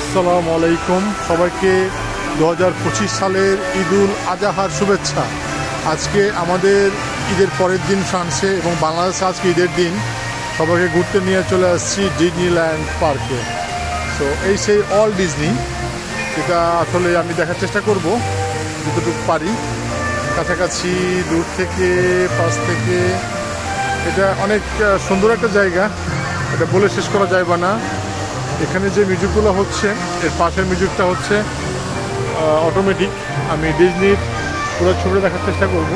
আসসালামু আলাইকুম সবাইকে 2025 সালের ঈদুল আজহার শুভেচ্ছা। আজকে আমাদের ঈদের পরের দিন ফ্রান্সে এবং বাংলাদেশে আজকে ঈদের দিন সবাইকে ঘুরতে নিয়ে চলে আসছি ডিজনিল্যান্ড পার্কে। সো এই সেই অল ডিজনি, এটা আসলে আমি দেখার চেষ্টা করব যতটুকু পারি, কাছাকাছি দূর থেকে পাশ থেকে। এটা অনেক সুন্দর একটা জায়গা, এটা বলে শেষ করা যায় না। এখানে যে মিউজিকগুলো হচ্ছে, এর পাশের মিউজিকটা হচ্ছে অটোমেটিক। আমি ডিজনির পুরো ছবিটা দেখার চেষ্টা করব।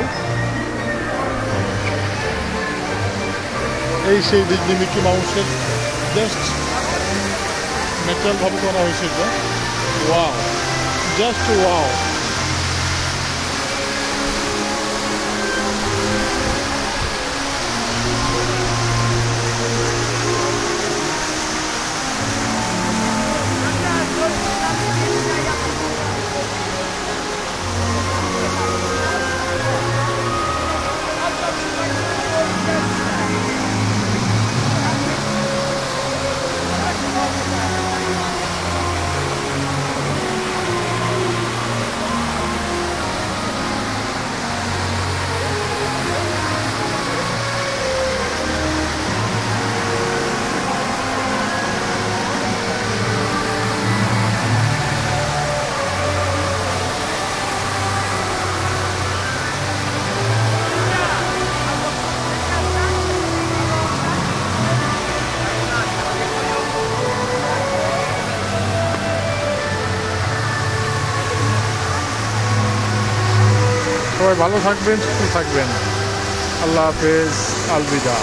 এই সেই ডিজনি মিকি মাউসের জাস্ট ন্যাচারালভাবে করা হয়েছে এটা। Wow, just wow. সবাই ভালো থাকবেন, সুস্থ থাকবেন। আল্লাহ হাফেজ, আলবিদা।